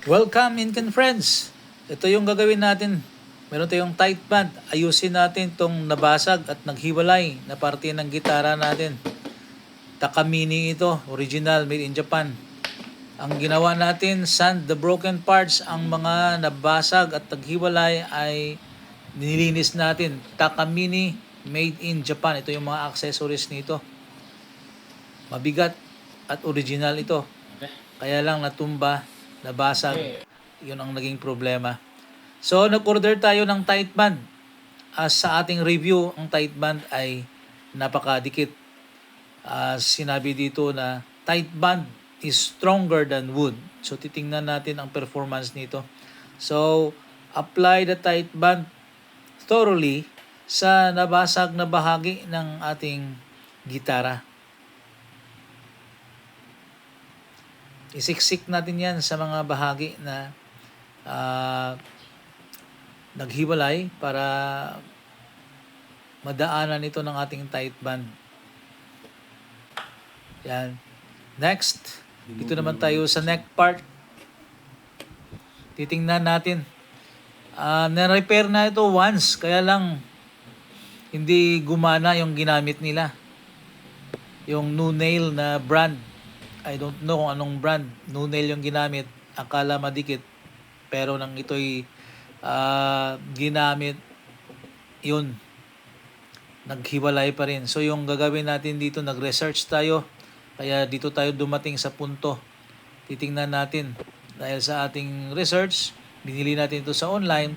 Welcome, Incan friends! Ito yung gagawin natin. Meron tayong tight band. Ayusin natin itong nabasag at naghiwalay na parte ng gitara natin. Takamine ito, original, made in Japan. Ang ginawa natin, sand the broken parts. Ang mga nabasag at naghiwalay ay nilinis natin. Takamine, made in Japan. Ito yung mga accessories nito. Mabigat at original ito. Kaya lang natumba, nabasag. Yun ang naging problema. So, nag-order tayo ng tight band. Sa ating review, ang tight band ay napakadikit. Sinabi dito na tight band is stronger than wood. So, titingnan natin ang performance nito. So, apply the tight band thoroughly sa nabasag na bahagi ng ating gitara. Isiksik natin yan sa mga bahagi na naghiwalay para madaanan ito ng ating tight band. Yan. Next, dito naman tayo sa neck part. Titingnan natin. Na-repair na ito once, kaya lang hindi gumana yung ginamit nila. Yung new nail na brand. I don't know kung anong brand. New nail yung ginamit. Akala madikit. Pero nang ito'y ginamit, yun, naghiwalay pa rin. So yung gagawin natin dito, nag-research tayo. Kaya dito tayo dumating sa punto. Titingnan natin. Dahil sa ating research, binili natin ito sa online.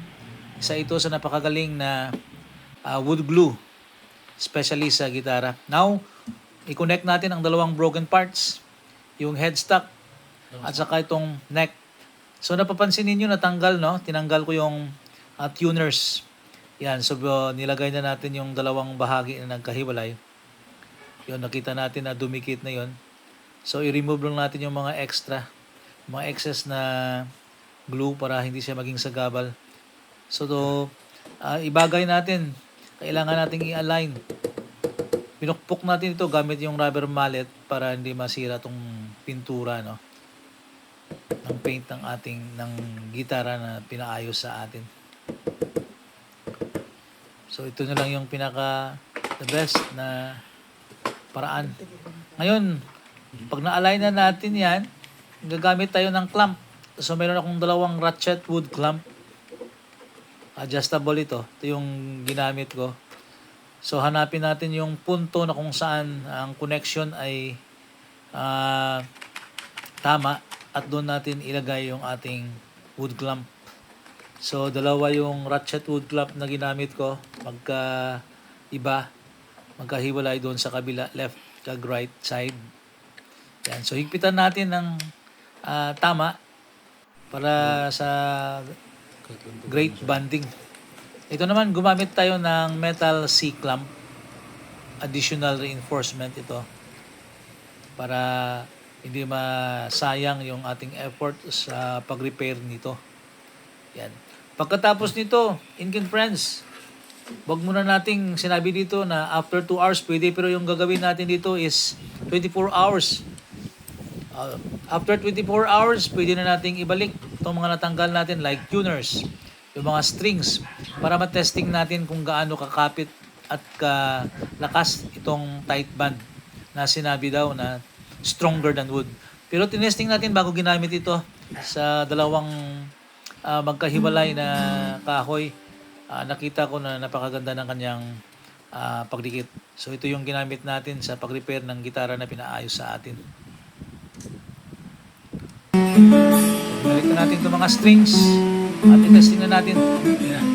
Isa ito sa napakagaling na wood glue. Especially sa gitara. Now, i-connect natin ang dalawang broken parts. Yung headstock at saka itong neck. So napapansin niyo natanggal, no? Tinanggal ko yung tuners. Yan, so nilagay na natin yung dalawang bahagi na nagkahiwalay. Yun, nakita natin na dumikit na yun. So i-remove lang natin yung mga extra, mga excess na glue para hindi siya maging sagabal. So ibagay natin, kailangan nating i-align. Pinukpok natin ito gamit yung rubber mallet para hindi masira tong pintura, no, ng paint ng gitara na pinaayos sa atin. So ito na lang yung pinaka the best na paraan. Ngayon, pag na-align na natin yan, gagamit tayo ng clamp. So meron akong dalawang ratchet wood clamp. Adjustable ito. Ito yung ginamit ko. So hanapin natin yung punto na kung saan ang connection ay tama at doon natin ilagay yung ating wood clamp. So dalawa yung ratchet wood clamp na ginamit ko, magkahiwalay doon sa kabila, left kag right side. Yan. So higpitan natin ng tama para sa great banding. Ito naman, gumamit tayo ng metal C-clamp. Additional reinforcement ito. Para hindi masayang yung ating effort sa pag-repair nito. Yan. Pagkatapos nito, Incan friends, wag muna nating sinabi dito na after 2 hours pwede, pero yung gagawin natin dito is 24 hours. After 24 hours, pwede na nating ibalik itong mga natanggal natin like tuners, yung mga strings, para matesting natin kung gaano kakapit at kalakas itong tight band na sinabi daw na stronger than wood. Pero tinesting natin bago ginamit ito sa dalawang magkahiwalay na kahoy. Nakita ko na napakaganda ng kanyang pagdikit. So ito yung ginamit natin sa pag-repair ng gitara na pinaayos sa atin. Balik na natin itong mga strings at itesting na natin. Ayan.